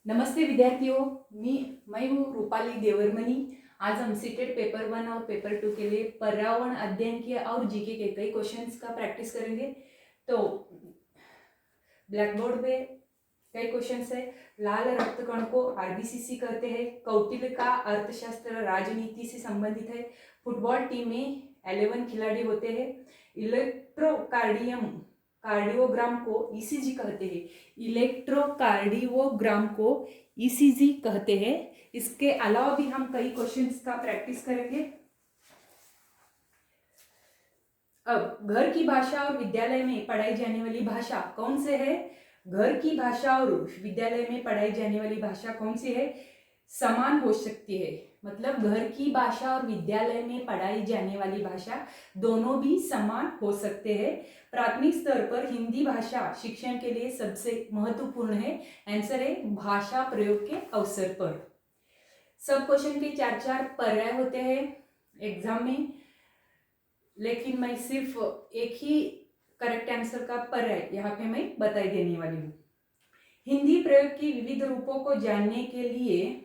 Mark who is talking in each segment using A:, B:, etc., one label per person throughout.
A: नमस्ते विद्यार्थियों, मैं हूँ रूपाली देवरमनी। आज हम सीटेट पेपर 1 और पेपर 2 के लिए पर्यावरण अध्ययन के और जीके के कई क्वेश्चंस का प्रैक्टिस करेंगे। तो ब्लैक बोर्ड पे कई क्वेश्चंस है। लाल रक्त कण को आरबीसीसी कहते हैं। कौटिल्य का अर्थशास्त्र राजनीति से संबंधित है। फुटबॉल टीम में 11 खिलाड़ी होते हैं। कार्डियोग्राम को ईसीजी कहते हैं। इलेक्ट्रोकार्डियोग्राम को ईसीजी कहते हैं। इसके अलावा भी हम कई क्वेश्चंस का प्रैक्टिस करेंगे। अब घर की भाषा और विद्यालय में पढ़ाई जाने वाली भाषा कौन से है? घर की भाषा और विद्यालय में पढ़ाई जाने वाली भाषा कौन सी है? समान हो सकती है। मतलब घर की भाषा और विद्यालय में पढ़ाई जाने वाली भाषा दोनों भी समान हो सकते हैं। प्राथमिक स्तर पर हिंदी भाषा शिक्षण के लिए सबसे महत्वपूर्ण है। आंसर है भाषा प्रयोग के अवसर पर। सब क्वेश्चन के 4-4 पर्याय होते हैं एग्जाम में, लेकिन मैं सिर्फ एक ही करेक्ट आंसर का पर्याय यहाँ पे मैं बताई देने वाली हूँ। हिंदी प्रयोग की विविध रूपों को जानने के लिए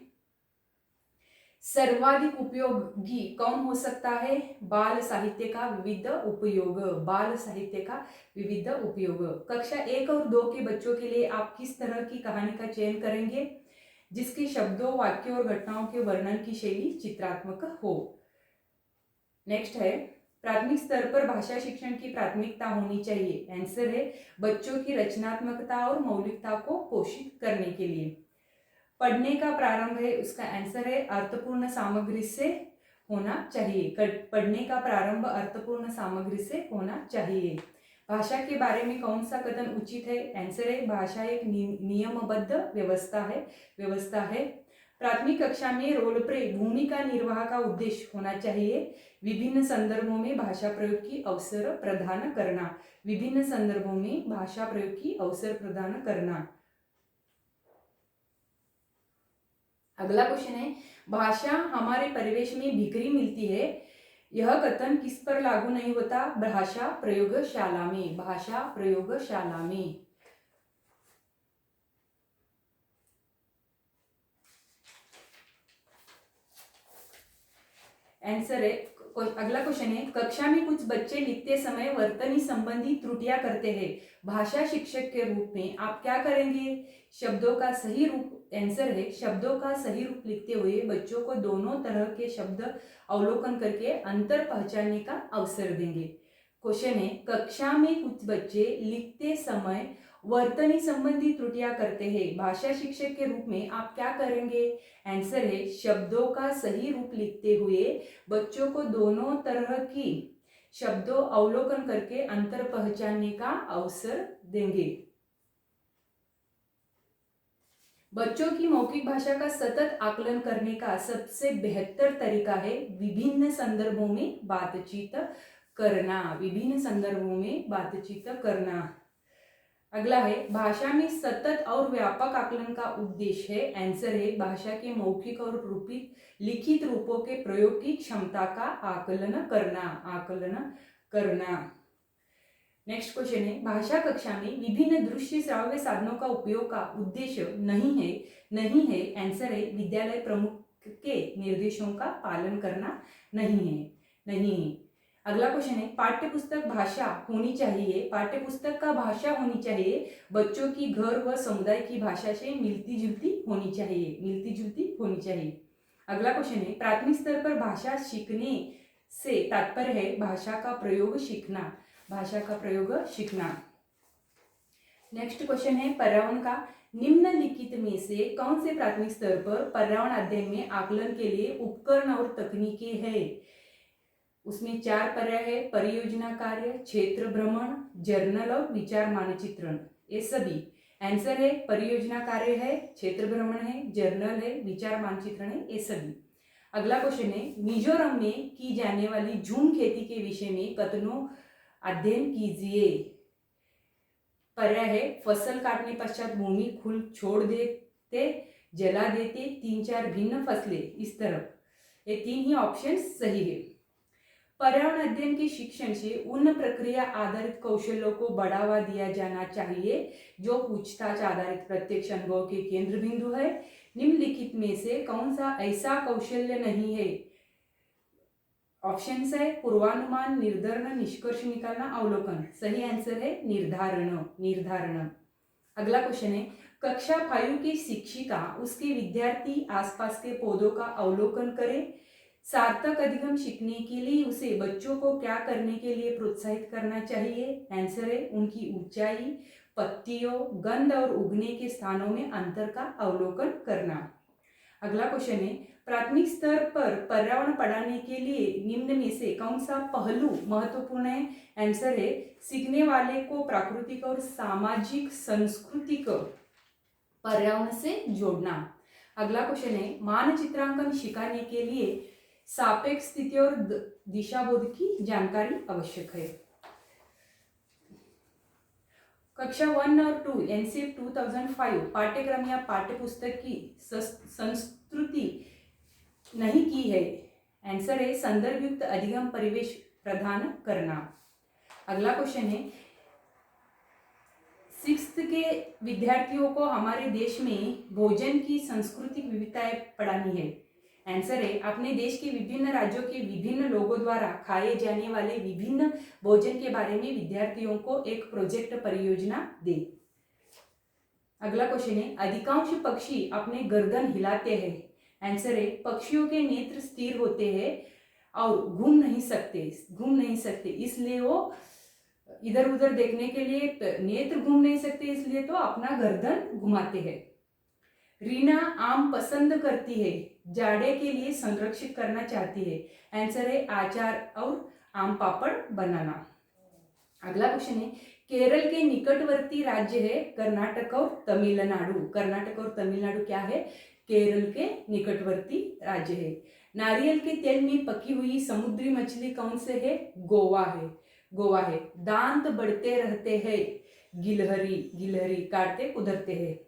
A: सर्वाधिक उपयोगी कौन हो सकता है? बाल साहित्य का विविध उपयोग। बाल साहित्य का विविध उपयोग। कक्षा 1 और 2 के बच्चों के लिए आप किस तरह की कहानी का चयन करेंगे जिसके शब्दों, वाक्यों और घटनाओं के वर्णन की शैली चित्रात्मक हो? नेक्स्ट है, प्राथमिक स्तर पर भाषा शिक्षण की प्राथमिकता होनी चाहिए। आंसर है बच्चों की रचनात्मकता और मौलिकता को पोषित करने के लिए। पढ़ने का प्रारंभ है, उसका आंसर है अर्थपूर्ण सामग्री से होना चाहिए। पढ़ने का प्रारंभ अर्थपूर्ण सामग्री से होना चाहिए। भाषा के बारे में कौन सा कथन उचित है? आंसर है भाषा एक नियमबद्ध व्यवस्था है। प्राथमिक कक्षा में रोल प्ले भूमिका निर्वाह का उद्देश्य होना चाहिए विभिन्न संदर्भों में भाषा प्रयोग की अवसर प्रदान करना। विभिन्न संदर्भों में भाषा प्रयोग की अवसर प्रदान करना। अगला क्वेश्चन है, भाषा हमारे परिवेश में बिखरी मिलती है, यह कथन किस पर लागू नहीं होता? भाषा प्रयोगशाला में। भाषा प्रयोगशाला में। आंसर है, अगला क्वेश्चन है, कक्षा में कुछ बच्चे लिखते समय वर्तनी संबंधी त्रुटियां करते हैं, भाषा शिक्षक के रूप में आप क्या करेंगे? शब्दों का सही रूप। आंसर है शब्दों का सही रूप लिखते हुए बच्चों को दोनों तरह के शब्द अवलोकन करके अंतर पहचानने का अवसर देंगे। क्वेश्चन है, कक्षा में कुछ बच्चे लिखते समय वर्तनी संबंधी त्रुटियां करते हैं, भाषा शिक्षक के रूप में आप क्या करेंगे? आंसर है शब्दों का सही रूप लिखते हुए बच्चों को दोनों तरह की शब्दों अवलोकन करके अंतर पहचानने का अवसर देंगे। बच्चों की मौखिक भाषा का सतत आकलन करने का सबसे बेहतर तरीका है विभिन्न संदर्भों में बातचीत करना। विभिन्न संदर्भों में बातचीत करना। अगला है, भाषा में सतत और व्यापक आकलन का उद्देश्य है। आंसर है भाषा के मौखिक और लिखित रूपों के प्रयोग की क्षमता का आकलन करना। नेक्स्ट क्वेश्चन है, भाषा कक्षा में विभिन्न दृश्य श्राव्य साधनों का उपयोग का उद्देश्य नहीं है। आंसर है विद्यालय प्रमुख के निर्देशों का पालन करना नहीं है। अगला क्वेश्चन है, पाठ्यपुस्तक भाषा होनी चाहिए। पाठ्यपुस्तक का भाषा होनी चाहिए बच्चों की घर व समुदाय की भाषा से मिलती जुलती होनी चाहिए। अगला क्वेश्चन है, प्राथमिक स्तर पर भाषा सीखने से तात्पर्य है भाषा का प्रयोग सीखना। नेक्स्ट क्वेश्चन है, पर्यावरण का निम्नलिखित में से कौन से प्राथमिक स्तर पर पर्यावरण अध्ययन में आकलन के लिए उपकरण और तकनीकें है? उसमें 4 पर्याय है, परियोजना कार्य, क्षेत्र भ्रमण, जर्नल और विचार मानचित्रण। ये सभी। आंसर है परियोजना कार्य है, क्षेत्र भ्रमण है, जर्नल है, विचार मानचित्रण है, ये सभी। अगला क्वेश्चन है, मिजोरम में की जाने वाली झूम खेती के विषय में कथनों अध्ययन कीजिए। पर्याय है, फसल काटने पश्चात भूमि खुल छोड़ देते, जला देते, 3-4 भिन्न फसलें, इस तरह। ये 3 ही ऑप्शन सही है। पर्यावरण अध्ययन के शिक्षण से उन प्रक्रिया आधारित कौशलों को बढ़ावा दिया जाना चाहिए जो पूछताछ आधारित प्रत्यक्ष अनुभव के केंद्र बिंदु है। निम्नलिखित में से कौन सा ऐसा कौशल्य नहीं है? ऑप्शन है पूर्वानुमान, निर्धारण, निष्कर्ष निकालना, अवलोकन। सही आंसर है निर्धारण। अगला क्वेश्चन है, कक्षा 5 की शिक्षिका उसके विद्यार्थी आसपास के पौधों का अवलोकन करे। सार्थक अधिगम सीखने के लिए उसे बच्चों को क्या करने के लिए प्रोत्साहित करना चाहिए? आंसर है उनकी ऊंचाई, पत्तियों, गंध और उगने के स्थानों में अंतर का अवलोकन करना। अगला क्वेश्चन है, प्राथमिक स्तर पर पर्यावरण पढ़ाने के लिए निम्न में से कौन सा पहलू महत्वपूर्ण है? आंसर है सीखने वाले को प्राकृतिक और सामाजिक सांस्कृतिक पर्यावरण से जोड़ना। अगला क्वेश्चन है, मानचित्रांकन सिखाने के लिए सापेक्ष स्थिति और दिशाबोध की जानकारी आवश्यक है। कक्षा 1 और 2 एनसीईआरटी 2005 पाठ्यक्रम या पाठ्यपुस्तक की संस्तुति नहीं की है। आंसर है संदर्भ युक्त अधिगम परिवेश प्रदान करना। अगला क्वेश्चन है, 6th के विद्यार्थियों को हमारे देश में भोजन की सांस्कृतिक विविधताएं पढ़ानी है। आंसर है अपने देश के विभिन्न राज्यों के विभिन्न लोगों द्वारा खाए जाने वाले विभिन्न भोजन के बारे में विद्यार्थियों को एक प्रोजेक्ट परियोजना दे। अगला क्वेश्चन है, अधिकांश पक्षी अपने गर्दन हिलाते हैं। आंसर है पक्षियों के नेत्र स्थिर होते हैं और घूम नहीं सकते, इसलिए वो इधर उधर देखने के लिए नेत्र घूम नहीं सकते, इसलिए तो अपना गर्दन घुमाते हैं। रीना आम पसंद करती है, जाड़े के लिए संरक्षित करना चाहती है। आंसर है अचार और आम पापड़ बनाना। अगला क्वेश्चन है, केरल के निकटवर्ती राज्य है कर्नाटक और तमिलनाडु। कर्नाटक और तमिलनाडु क्या है? केरल के निकटवर्ती राज्य है। नारियल के तेल में पकी हुई समुद्री मछली कौन से है? गोवा है। दांत बढ़ते रहते हैं, गिलहरी काटते कुदरते हैं।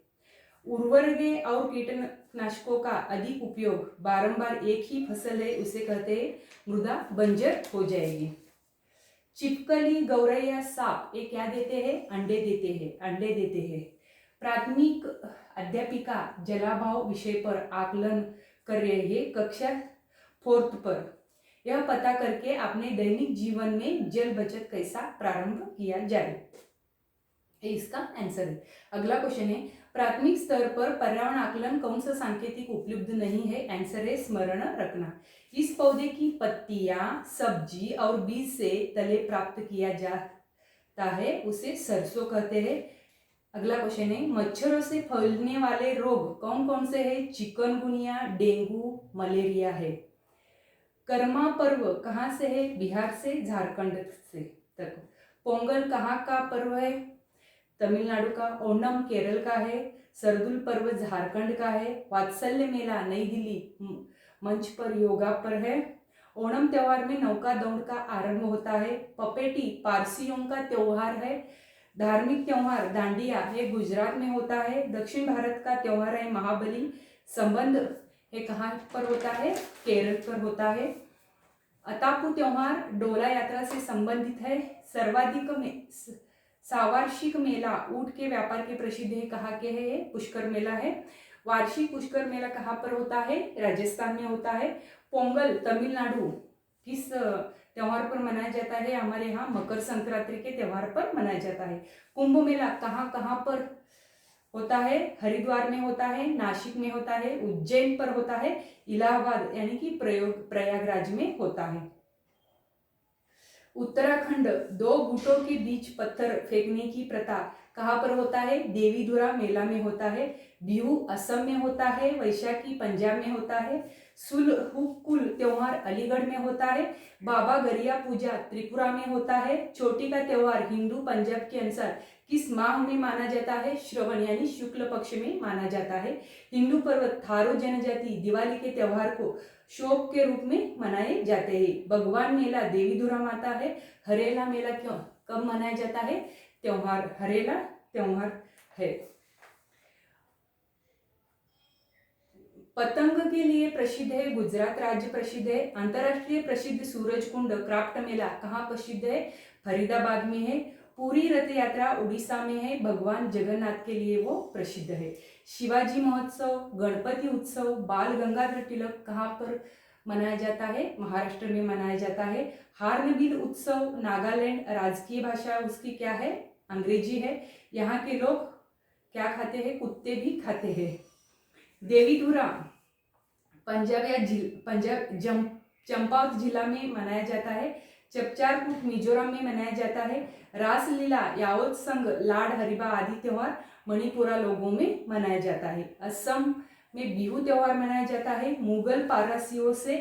A: उर्वरकों और कीटनाशकों का अधिक उपयोग बारंबार एक ही फसल है उसे कहते हैं मृदा बंजर हो जाएगी। छिपकली, गौरैया, सांप ये क्या देते हैं? अंडे देते हैं। प्राथमिक अध्यापिका जलाभाव विषय पर आकलन कर रहे हैं कक्षा 4 पर। यह पता करके अपने दैनिक जीवन में जल बचत कैसा प्रारंभ किया जाए, इसका आंसर है। अगला क्वेश्चन है, प्राथमिक स्तर पर पर्यावरण आकलन कौन सा सांकेतिक उपलब्ध नहीं है? आंसर है स्मरण रखना। इस पौधे की पत्तियां, सब्जी और बीज से तले प्राप्त किया जाता है उसे सरसों कहते हैं। अगला क्वेश्चन है, मच्छरों से फैलने वाले रोग कौन कौन से है? चिकनगुनिया, डेंगू, मलेरिया है। कर्मा पर्व कहाँ से है? बिहार से झारखंड से तक। पोंगल कहाँ का पर्व है? तमिलनाडु का। ओणम केरल का है। सरदुल पर्व झारखंड का है। वात्सल्य मेला नई दिल्ली मंच पर योगा पर है। ओणम त्योहार में नौका दौड़ का आरंभ होता है। पपेटी पारसियों का त्योहार है। धार्मिक त्योहार दांडिया है गुजरात में होता है। दक्षिण भारत का त्योहार है महाबली। संबंध ये कहाँ पर होता है? केरल पर होता है। अतापू त्योहार डोला यात्रा से संबंधित है। सर्वाधिक में सावार्षिक मेला ऊंट के व्यापार के प्रसिद्ध है, कहाँ के है? पुष्कर मेला है। वार्षिक पुष्कर मेला कहाँ पर होता है? राजस्थान में होता है। पोंगल तमिलनाडु किस त्योहार पर मनाया जाता है? हमारे यहाँ मकर संक्रांति के त्योहार पर मनाया जाता है। कुंभ मेला कहाँ कहाँ पर होता है? हरिद्वार में होता है, नासिक में होता है, उज्जैन पर होता है, इलाहाबाद यानी कि प्रयागराज में होता है। उत्तराखंड 2 गुटों के बीच पत्थर फेंकने की प्रथा कहाँ पर होता है? देवीधुरा मेला में होता है। बिहू असम में होता है। वैशाखी पंजाब में होता है। सुलहुकुल त्योहार अलीगढ़ में होता है। बाबा गरिया पूजा त्रिपुरा में होता है। छोटी का त्योहार हिंदू पंजाब के अनुसार किस माह में माना जाता है? श्रवण यानी शुक्ल पक्ष में माना जाता है। हिंदू पर्व थारू जनजाति दिवाली के त्योहार को शोक के रूप में मनाए जाते हैं। भगवान मेला देवीधुरा माता है। हरेला मेला क्यों कब मनाया जाता है? त्योहार हरेला त्योहार है। पतंग के लिए प्रसिद्ध है, गुजरात राज्य प्रसिद्ध है। अंतरराष्ट्रीय प्रसिद्ध सूरज कुंड क्राफ्ट मेला कहाँ प्रसिद्ध है, फरीदाबाद में है। पूरी रथ यात्रा उड़ीसा में है, भगवान जगन्नाथ के लिए वो प्रसिद्ध है। शिवाजी महोत्सव, गणपति उत्सव, बाल गंगाधर तिलक कहाँ पर मनाया जाता है, महाराष्ट्र में मनाया जाता है। हार्नबिल उत्सव, नागालैंड, राजकीय भाषा उसकी क्या है, अंग्रेजी है। यहाँ के लोग क्या खाते हैं, कुत्ते भी खाते हैं। देवीधुरा पंजाब या पंजाब चंपावत जिला में मनाया जाता है। चपचारकूट मिजोरम में मनाया जाता है। रासलीला, यावत संघ, लाड, हरिबा आदि त्योहार मणिपुरा लोगों में मनाया जाता है। असम में बिहू त्योहार मनाया जाता है। मुगल पारसियों से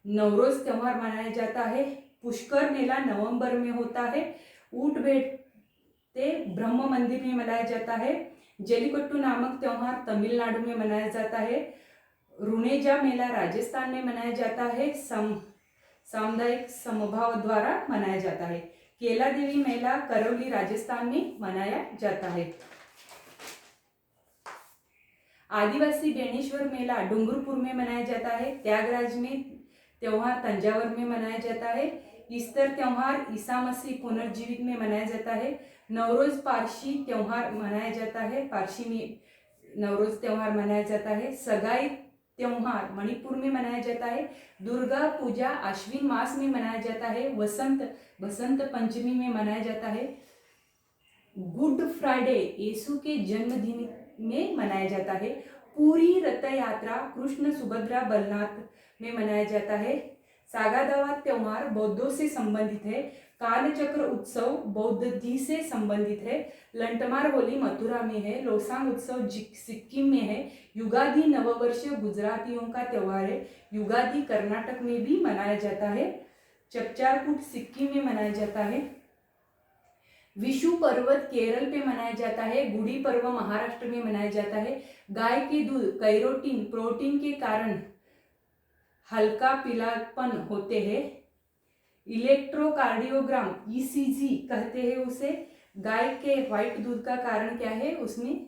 A: नवरोज त्योहार मनाया जाता है। पुष्कर मेला नवंबर में होता है। ऊंट भेंटे ब्रह्म मंदिर में मनाया जाता है। जलीकट्टू नामक त्योहार तमिलनाडु में मनाया जाता है। रुनेजा मेला राजस्थान में मनाया जाता है। सामुदायिक समभाव द्वारा मनाया जाता है। केला देवी मेला करौली राजस्थान में मनाया जाता है। आदिवासी बेणेश्वर मेला डूंगरपुर में मनाया जाता है। त्यागराज में त्योहार तंजावर में मनाया जाता है। ईस्टर त्योहार ईसा मसीह पुनर्जीवित में मनाया जाता है। नवरोज पारसी त्योहार मनाया जाता है, पारसी में नवरोज त्योहार मनाया जाता है। सगाई त्योहार मणिपुर में मनाया जाता है। दुर्गा पूजा आश्विन मास में मनाया जाता है। बसंत पंचमी में मनाया जाता है। गुड फ्राइडे यीशु के जन्मदिन में मनाया जाता है। पूरी रथ यात्रा कृष्ण सुभद्रा बलनाथ में मनाया जाता है। सागादावा त्योहार बौद्धों से संबंधित है। कालचक्र उत्सव बौद्ध से संबंधित है। लंटमार होली मथुरा में है। लोसांग उत्सव सिक्किम में है। युगादि नववर्ष गुजरातियों का त्योहार है। युगादि कर्नाटक में भी मनाया जाता है। चपचारकूट सिक्किम में मनाया जाता है। विषु पर्वत केरल पे मनाया जाता है। गुड़ी पर्व महाराष्ट्र में मनाया जाता है। गाय के दूध कैरोटीन प्रोटीन के कारण हल्का पीलापन होते हैं। इलेक्ट्रोकार्डियोग्राम ईसीजी कहते हैं उसे। गाय के व्हाइट दूध का कारण क्या है, उसमें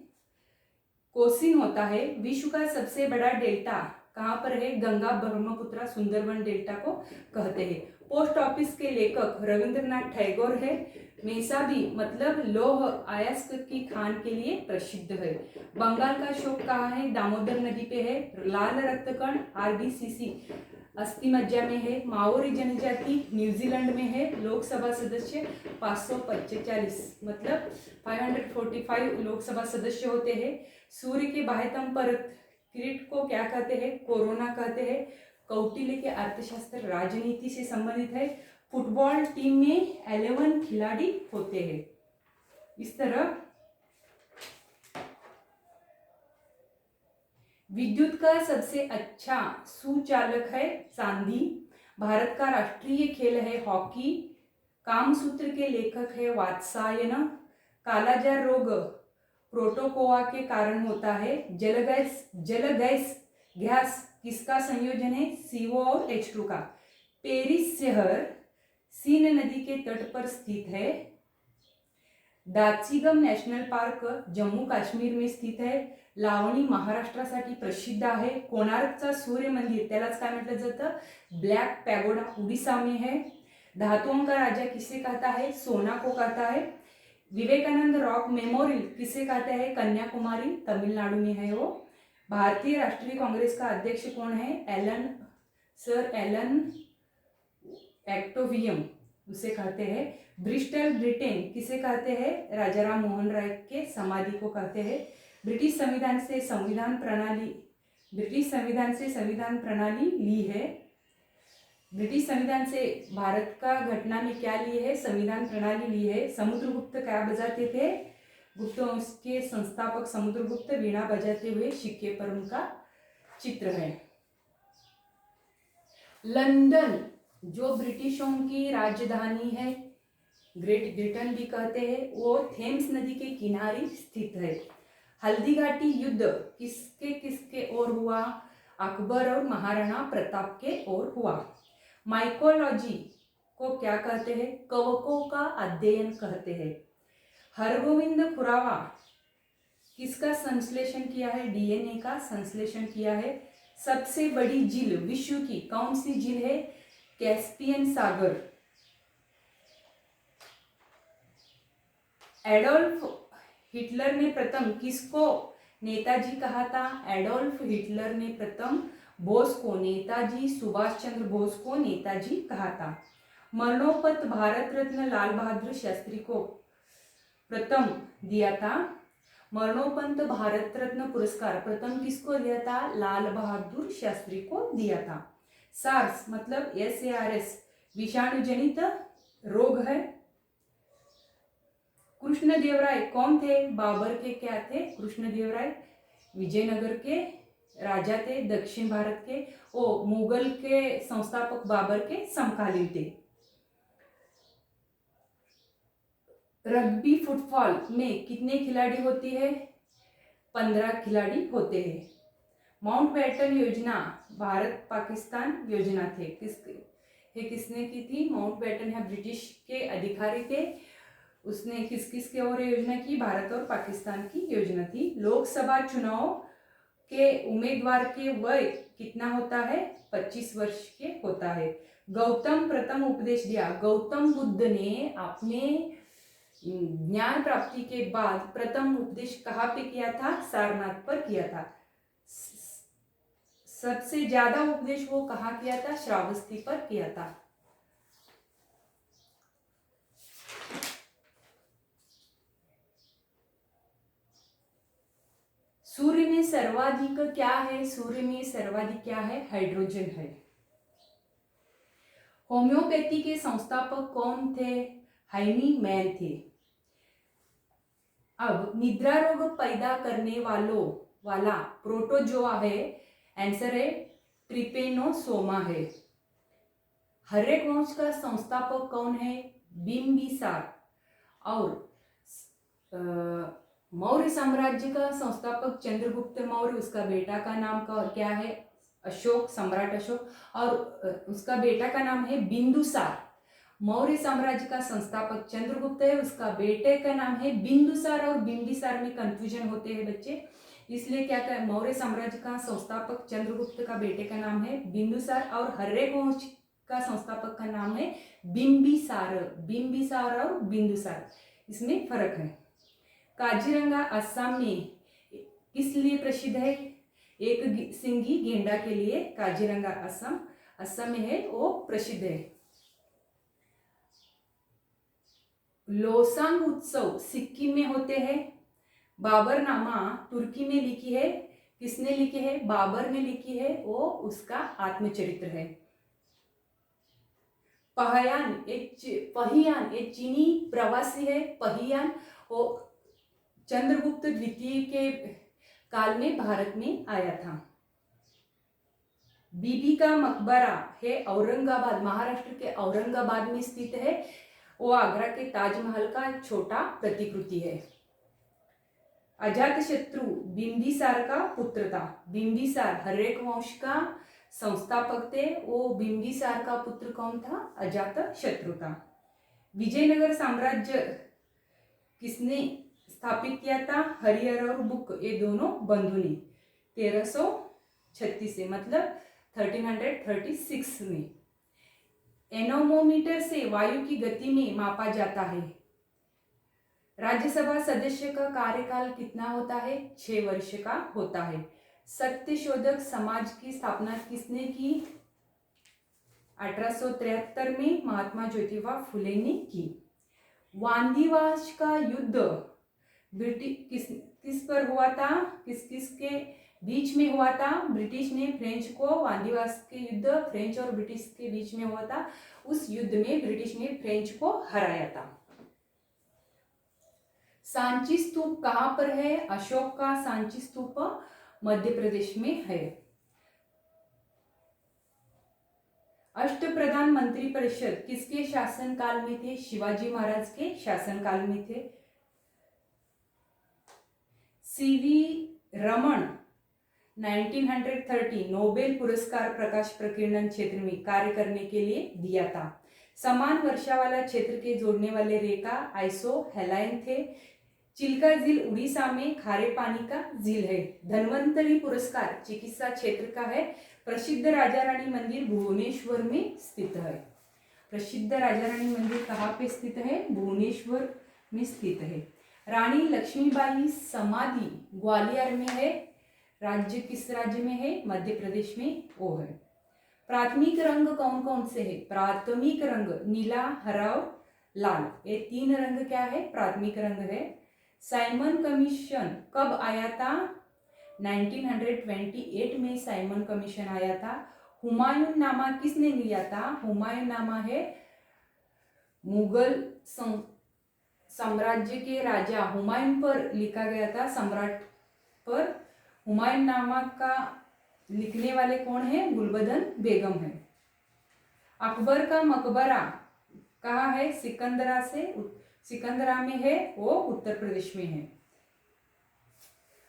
A: कोसिन होता है। विश्व का सबसे बड़ा डेल्टा कहाँ पर है, गंगा ब्रह्मपुत्र सुंदरबन डेल्टा को कहते हैं। पोस्ट ऑफिस के लेखक रविंद्रनाथ टैगोर है। मेसाबी मतलब लौह अयस्क की खान के लिए प्रसिद्ध है। बंगाल का शोक कहाँ है, दामोदर नदी पे है। लाल रक्तकण आरबीसीसी अस्थि मज्जा में है। माओरी जनजाति न्यूजीलैंड में है। लोकसभा सदस्य 545 मतलब 545 लोकसभा सदस्य होते हैं। सूर्य के बाह्यतम परत किरीट को क्या कहते हैं, कोरोना कहते हैं। कौटिल्य के अर्थशास्त्र राजनीति से संबंधित है। फुटबॉल टीम में 11 खिलाड़ी होते हैं। इस तरह विद्युत का सबसे अच्छा सुचालक है चांदी। भारत का राष्ट्रीय खेल है हॉकी। कामसूत्र के लेखक है वात्सायन। कालाजार रोग प्रोटोकोआ के कारण होता है। जल गैस किसका संयोजन है, CO और H2 का। पेरिस शहर सीन नदी के तट पर स्थित है। दाचिगम नॅशनल पार्क जम्मू काश्मीर में स्थित है। लावणी महाराष्ट्रासाठी प्रसिद्ध आहे। कोणार्कचा सूर्य मंदिर त्यालाच काय म्हटलं जातं, ब्लॅक पैगोडा उड़ीसा में है। धातुओं का राजा किसे कहता है, सोना को कहता है। विवेकानंद रॉक मेमोरियल किसे कहते हैं, कन्याकुमारी तमिलनाडु में है वो। भारतीय राष्ट्रीय कांग्रेस का अध्यक्ष कौन है, सर एलन एक्टोवियम उसे कहते हैं। ब्रिस्टल ब्रिटेन किसे कहते हैं, राजा राम मोहन राय के समाधि को कहते हैं। ब्रिटिश संविधान से संविधान प्रणाली ली है। ब्रिटिश संविधान से भारत का घटना में क्या ली है, संविधान प्रणाली ली है। समुद्रगुप्त क्या बजाते थे, गुप्त वंश के संस्थापक समुद्रगुप्त वीणा बजाते हुए सिक्के पर उनका चित्र है। लंदन जो ब्रिटिशों की राजधानी है, ग्रेट ब्रिटेन भी कहते हैं, वो थेम्स नदी के किनारे स्थित है। हल्दी घाटी युद्ध किसके ओर हुआ, अकबर और महाराणा प्रताप के ओर हुआ। माइकोलॉजी को क्या कहते हैं, कवकों का अध्ययन कहते हैं। हरगोविंद खुरावा किसका संश्लेषण किया है, DNA का संश्लेषण किया है। सबसे बड़ी झील विश्व की कौन सी झील है? कैस्पियन सागर। एडोल्फ हिटलर ने प्रथम किसको नेताजी कहा था? एडोल्फ हिटलर ने प्रथम बोस को, नेताजी सुभाष चंद्र बोस को नेताजी कहा था। मरणोपत भारत रत्न लाल बहादुर शास्त्री को प्रथम दिया था। मरणोपंत भारत रत्न पुरस्कार प्रथम किसको दिया था? लाल बहादुर शास्त्री को दिया था। सार्स मतलब SARS विषाणु जनित रोग है। कृष्णदेवराय कौन थे? बाबर के क्या थे? कृष्णदेवराय विजयनगर के राजा थे, दक्षिण भारत के। ओ मुगल के संस्थापक बाबर के समकालीन थे। रग्बी फुटबॉल में कितने खिलाड़ी होती है? 15 खिलाड़ी होते हैं। माउंटबेटन योजना भारत पाकिस्तान योजना थे, किसने की थी? माउंटबेटन है ब्रिटिश के अधिकारी थे। उसने किस किस के और योजना की? भारत और पाकिस्तान की योजना थी। लोकसभा चुनाव के उम्मीदवार के वय कितना होता है? 25 वर्ष के होता है। गौतम प्रथम उपदेश दिया। गौतम बुद्ध ने अपने ज्ञान प्राप्ति के बाद प्रथम उपदेश कहाँ पे किया था? सारनाथ पर किया था। सबसे ज्यादा उपदेश वो कहाँ किया था? श्रावस्ती पर किया था। सूर्य में सर्वाधिक क्या है? सूर्य में सर्वाधिक क्या है? हाइड्रोजन है। होम्योपैथी के संस्थापक कौन थे? हाइनी मैन थे। अब निद्रा रोग पैदा करने वाला प्रोटोजोआ है। आंसर है ट्रिपेनोसोमा है। हर्यवंश का संस्थापक कौन है? बिंबिसार। और मौर्य साम्राज्य का संस्थापक चंद्रगुप्त मौर्य, उसका बेटा का नाम क्या है? अशोक, सम्राट अशोक। और उसका बेटा का नाम है बिंदुसार। मौर्य साम्राज्य का संस्थापक चंद्रगुप्त है, उसका बेटे का नाम है बिंदुसार। और बिंबिसार में कंफ्यूजन होते हैं बच्चे, इसलिए क्या कर मौर्य साम्राज्य का संस्थापक चंद्रगुप्त का बेटे का नाम है बिंदुसार और हर्यवंश का संस्थापक का नाम है बिंबिसार। बिंबिसार और बिंदुसार, इसमें फर्क है। काजीरंगा असम में किस लिए प्रसिद्ध है? एक सिंगी गेंडा के लिए काजीरंगा असम में है, वो प्रसिद्ध है। लोसांग उत्सव सिक्किम में होते हैं। बाबरनामा तुर्की में लिखी है, किसने लिखी है? बाबर ने लिखी है, वो उसका आत्मचरित्र है। पहियान एक चीनी प्रवासी है। पहियान वो चंद्रगुप्त द्वितीय के काल में भारत में आया था। बीबी का मकबरा है औरंगाबाद, महाराष्ट्र के औरंगाबाद में स्थित है। वो आगरा के ताजमहल का एक छोटा प्रतिकृति है। अजातशत्रु बिंबिसार का पुत्र था। बिंबिसार हर्यवंश का संस्थापक थे, वो बिंबिसार का पुत्र कौन था? अजातशत्रु था। विजयनगर साम्राज्य किसने स्थापित किया था? हरिहर और बुक, ये दोनों बंधु ने 1336 से, मतलब 1336 में। एनोमोमीटर से वायु की गति में मापा जाता है। राज्यसभा सदस्य का कार्यकाल कितना होता है? 6 वर्ष का होता है। सत्यशोधक समाज की स्थापना किसने की? 1873 में महात्मा ज्योतिबा फुले ने की। वांदीवास का युद्ध किस पर हुआ था? किस के बीच में हुआ था? ब्रिटिश ने फ्रेंच को, वांदीवास के युद्ध फ्रेंच और ब्रिटिश के बीच में हुआ था। उस युद्ध में ब्रिटिश ने फ्रेंच को हराया था। सांची स्तूप कहां पर है? अशोक का सांची स्तूप मध्य प्रदेश में है। अष्टप्रधान मंत्री परिषद किसके शासनकाल में थे? शिवाजी महाराज के शासनकाल में थे। सीवी रमन 1930 नोबेल पुरस्कार प्रकाश प्रकीर्णन क्षेत्र में कार्य करने के लिए दिया था। समान वर्षा वाला क्षेत्र के जोड़ने वाले रेखा आइसोहेलाइन थे। चिल्का झील उड़ीसा में खारे पानी का झील है। धन्वंतरी पुरस्कार चिकित्सा क्षेत्र का है। प्रसिद्ध राजा रानी मंदिर भुवनेश्वर में स्थित है। प्रसिद्ध राजा रानी मंदिर कहाँ पे स्थित है? भुवनेश्वर में स्थित है। रानी लक्ष्मीबाई समाधि ग्वालियर में है। राज्य किस राज्य में है? मध्य प्रदेश में वो है। प्राथमिक रंग कौन कौन से है? प्राथमिक रंग नीला, हरा और लाल, ये 3 रंग क्या है? प्राथमिक रंग है। साइमन कमीशन कब आया था? 1928 में साइमन कमीशन आया था। हुमायूं नामा किसने लिया था? हुमायूं नामा है मुगल साम्राज्य के राजा हुमायूं पर लिखा गया था, सम्राट पर। हुमायूं नामा का लिखने वाले कौन है? गुलबदन बेगम है। अकबर का मकबरा कहाँ है? सिकंदरा में है, वो उत्तर प्रदेश में है।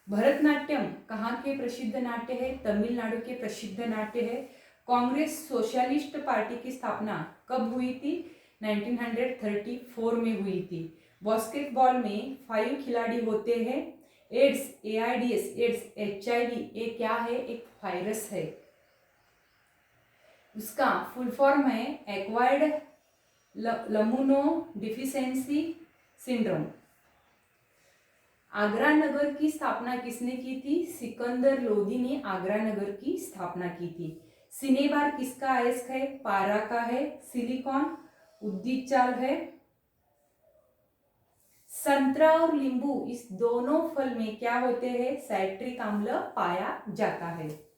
A: भरतनाट्यम कहाँ के प्रसिद्ध नाट्य है? तमिलनाडु के प्रसिद्ध नाट्य है। कांग्रेस सोशलिस्ट पार्टी की स्थापना कब हुई थी? 1934 में हुई थी। बास्केटबॉल में 5 खिलाड़ी होते हैं। एड्स, AIDS, एड्स, HIV ये क्या है? एक वायरस है। उसका फुल फॉर्म है एक्वायर्ड लम्यूनो डिफिशियंसी सिंड्रोम। आगरा नगर की स्थापना किसने की थी? सिकंदर लोदी ने आगरा नगर की स्थापना की थी। सिनेबार किसका अयस्क है? पारा का है। सिलिकॉन उद्दीत चाल है। संतरा और नींबू इस दोनों फल में क्या होते हैं? साइट्रिक अम्ल पाया जाता है।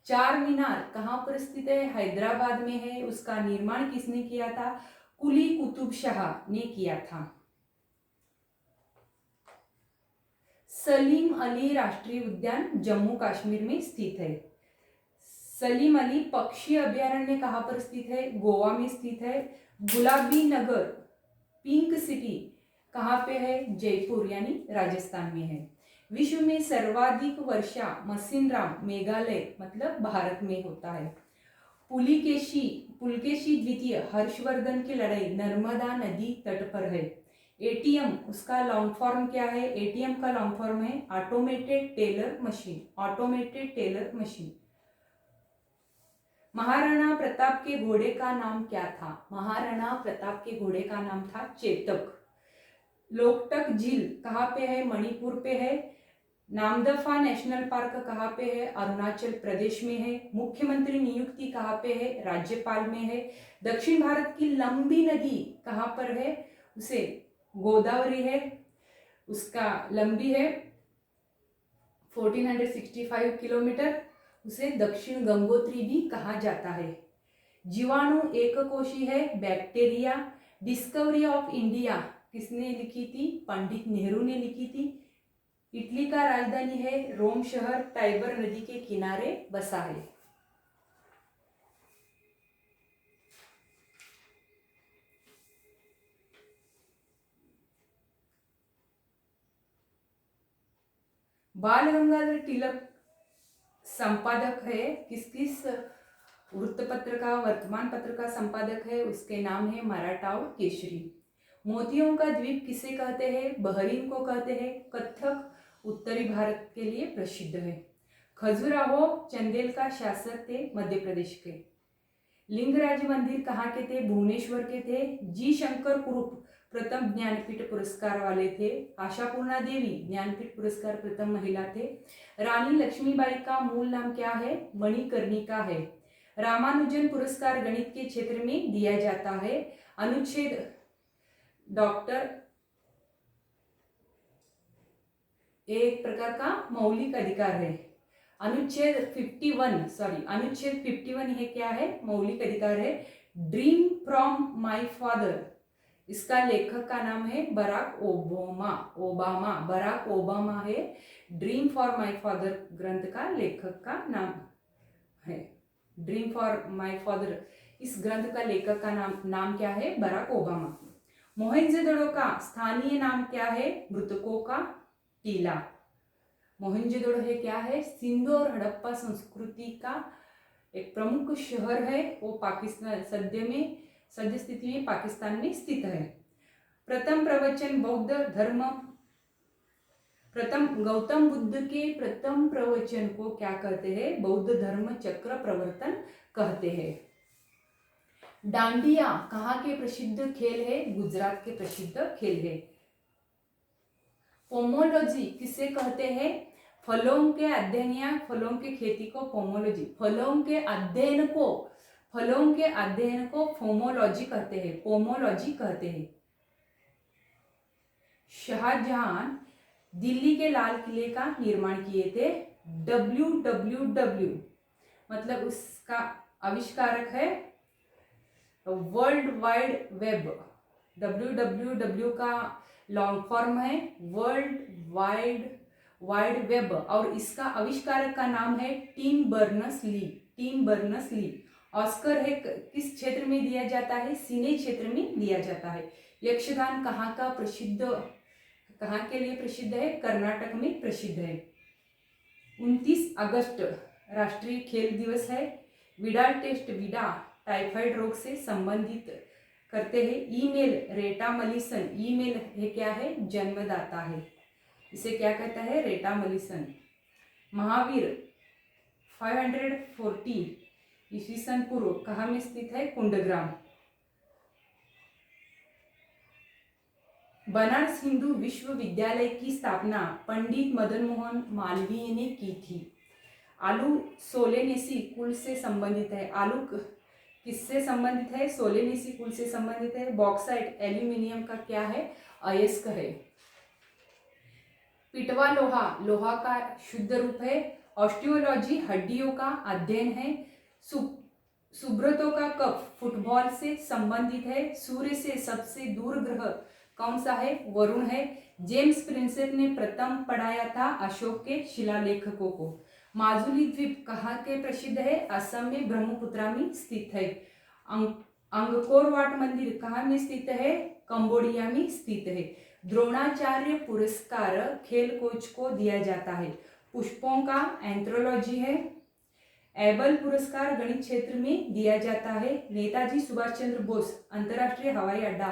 A: चार मीनार कहाँ पर स्थित है? हैदराबाद में है। उसका निर्माण किसने किया था? कुली कुतुब शाह ने किया था। सलीम अली राष्ट्रीय उद्यान जम्मू कश्मीर में स्थित है। सलीम अली पक्षी अभयारण्य कहाँ पर स्थित है? गोवा में स्थित है। गुलाबी नगर पिंक सिटी कहाँ पे है? जयपुर यानी राजस्थान में है। विश्व में सर्वाधिक वर्षा मसिनराम मेघालय मतलब भारत में होता है। पुलकेशी द्वितीय हर्षवर्धन की लड़ाई नर्मदा नदी तट पर है। ATM उसका लॉन्ग फॉर्म क्या है? ATM का लॉन्ग फॉर्म है automated teller machine. Automated teller machine. Maharana Pratap के घोड़े का नाम क्या था? महाराणा प्रताप के घोड़े का नाम था चेतक। लोकटक झील कहाँ पे है? मणिपुर पे है। नामदफा नेशनल पार्क कहाँ पे है? अरुणाचल प्रदेश में है। मुख्यमंत्री नियुक्ति कहाँ पे है? राज्यपाल में है। दक्षिण भारत की लंबी नदी कहाँ पर है? उसे गोदावरी है। उसका लंबी है 1465 किलोमीटर। उसे दक्षिण गंगोत्री भी कहा जाता है। जीवाणु एककोषी है बैक्टीरिया। डिस्कवरी ऑफ इंडिया किसने लिखी थी? पंडित नेहरू ने लिखी थी। इटली का राजधानी है रोम शहर। टाइबर नदी के किनारे बसा है। बाल गंगाधर तिलक संपादक है किस किस वृत्तपत्र का? वर्तमान पत्र का संपादक है। उसके नाम है मराठा और केसरी। मोतियों का द्वीप किसे कहते हैं? बहरीन को कहते हैं। कथक उत्तरी भारत के लिए प्रसिद्ध है। खजुराहो चंदेल का शासक थे मध्य प्रदेश के। लिंगराज मंदिर कहाँ के थे? भुवनेश्वर के थे। जी शंकर कुरूप प्रथम ज्ञानपीठ पुरस्कार वाले थे। आशापूर्णा देवी ज्ञानपीठ पुरस्कार प्रथम महिला थे। रानी लक्ष्मीबाई का मूल नाम क्या है? मणिकर्णिका है। रामानुजन पुरस्कार गणित के क्षेत्र में दिया जाता है। अनुच्छेद डॉक्टर एक प्रकार का मौलिक अधिकार है। अनुच्छेद 51 ये क्या है? मौलिक अधिकार है। ड्रीम फ्रॉम माय फादर इसका लेखक का नाम है बराक ओबामा। बराक ओबामा है। ड्रीम फॉर माय फादर ग्रंथ का लेखक का नाम है। ड्रीम फॉर माय फादर इस ग्रंथ का लेखक का नाम क्या है? Barack Obama. मोहनजोदड़ो का स्थानीय नाम क्या है? मृतकों का टीला। मोहनजोदड़ो है क्या है? सिंधु और हड़प्पा संस्कृति का एक प्रमुख शहर है। वो पाकिस्तान सद्य स्थिति में पाकिस्तान में स्थित है। प्रथम प्रवचन बौद्ध धर्म प्रथम गौतम बुद्ध के प्रथम प्रवचन को क्या कहते हैं? बौद्ध धर्म चक्र प्रवर्तन कहते हैं। डांडिया कहाँ के प्रसिद्ध खेल है? गुजरात के प्रसिद्ध खेल है। पोमोलॉजी किसे कहते हैं? फलों के अध्ययन या फलों की खेती को पोमोलॉजी, फलों के अध्ययन को पोमोलॉजी कहते हैं, पोमोलॉजी कहते हैं। शाहजहां दिल्ली के लाल किले का निर्माण किए थे। WWW मतलब उसका आविष्कारक है वर्ल्ड वाइड वेब। WWW का लॉन्ग फॉर्म है वर्ल्ड वाइड वेब और इसका आविष्कारक का नाम है टिम बर्नर्स ली। ऑस्कर है किस क्षेत्र में दिया जाता है? सिने क्षेत्र में दिया जाता है। यक्षगान कहाँ के लिए प्रसिद्ध है? कर्नाटक में प्रसिद्ध है। 29 अगस्त राष्ट्रीय खेल दिवस है। विडाल टेस्ट टाइफाइड रोग से संबंधित करते हैं। ईमेल रेटामलिसन, ईमेल है क्या है? जन्मदाता है। इसे क्या कहता है? रेटामलिसन। महावीर 540 ईस्वी सन पूर्व कहाँ में स्थित है? कुंडग्राम। बनारस हिंदू विश्वविद्यालय की स्थापना पंडित मदन मोहन मालवीय ने की थी। आलू सोलेनेसी कुल से संबंधित है। आलू किससे संबंधित है? सोलेनेसी कुल से संबंधित है। बॉक्साइट एल्यूमिनियम का क्या है? अयस्क है। पिटवा लोहा का शुद्ध रूप है। ऑस्टियोलॉजी हड्डियों का अध्ययन है। सुब्रतो का कप फुटबॉल से संबंधित है। सूर्य से सबसे दूर ग्रह कौन सा है? वरुण है। जेम्स प्रिंसेप ने प्रथम पढ़ाया था अशोक के शिलालेखकों को। माजुली द्वीप कहाँ के प्रसिद्ध है? असम में ब्रह्मपुत्रा में स्थित है। अंगकोर वाट मंदिर कहाँ में स्थित है? कंबोडिया में स्थित है। द्रोणाचार्य पुरस्कार खेल कोच को दिया जाता है। पुष्पों का एंथ्रोलॉजी है। एबल पुरस्कार गणित क्षेत्र में दिया जाता है। नेताजी सुभाष चंद्र बोस अंतर्राष्ट्रीय हवाई अड्डा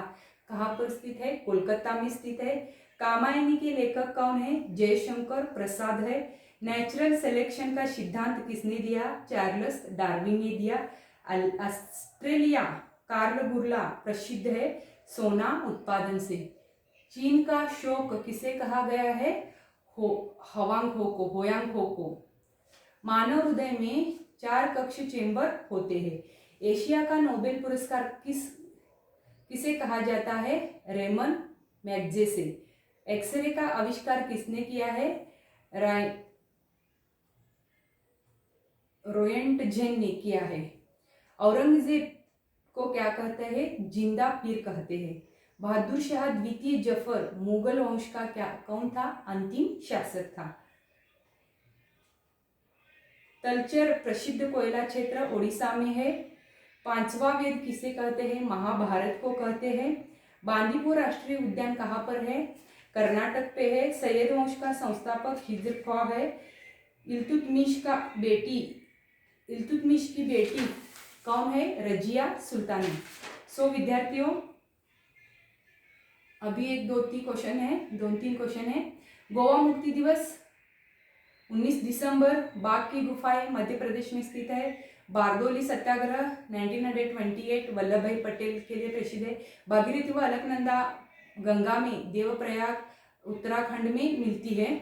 A: कहाँ पर स्थित है? कोलकाता में स्थित है। कामायनी के लेखक कौन है? जयशंकर प्रसाद है। नेचुरल सिलेक्शन का सिद्धांत किसने दिया? चार्ल्स डार्विन ने दिया। ऑस्ट्रेलिया कार्ल बुर्ला प्रसिद्ध है सोना उत्पादन से। चीन का शोक किसे कहा गया है? होयांग हो को। मानव हृदय में 4 कक्ष चेंबर होते हैं। एशिया का नोबेल पुरस्कार किसे कहा जाता है? Ramon Magsaysay. एक्सरे का आविष्कार किसने किया है? रोएंटजेन ने किया है। औरंगजेब को क्या कहते हैं? जिंदा पीर कहते हैं। बहादुर शाह द्वितीय जफर मुगल वंश का कौन था? अंतिम शासक था। तलचर प्रसिद्ध कोयला क्षेत्र ओडिशा में है। 5वां वेद किसे कहते हैं? महाभारत को कहते हैं। बांदीपुर राष्ट्रीय उद्यान कहाँ पर है? कर्नाटक पे है। सैयद वंश का संस्थापक हिजर ख्वां है। इल्तुतमिश की बेटी कौन है? रजिया सुल्तानी। सो विद्यार्थियों अभी 2-3 क्वेश्चन है। गोवा मुक्ति दिवस 19 दिसंबर। बाघ की गुफाएं मध्य प्रदेश में स्थित है। बारदोली सत्याग्रह 1928 वल्लभ भाई पटेल के लिए प्रसिद्ध है। भागीरथी व अलकनंदा गंगा में देवप्रयाग उत्तराखंड में मिलती है।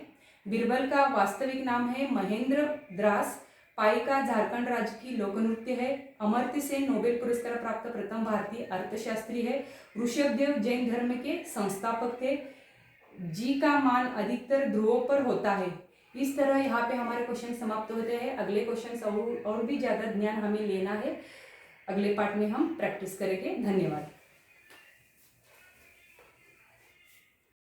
A: बीरबल का वास्तविक नाम है महेंद्र द्रास। पाइका झारखंड राज्य की लोक नृत्य है। अमर्त्य सेन नोबेल पुरस्कार प्राप्त प्रथम भारतीय अर्थशास्त्री है। ऋषभदेव जैन धर्म के संस्थापक थे। जी का मान अधिकतर ध्रुवों पर होता है। इस तरह यहाँ पे हमारे क्वेश्चन समाप्त होते हैं। अगले क्वेश्चन और भी ज़्यादा ज्ञान हमें लेना है। अगले पार्ट में हम प्रैक्टिस करेंगे। धन्यवाद।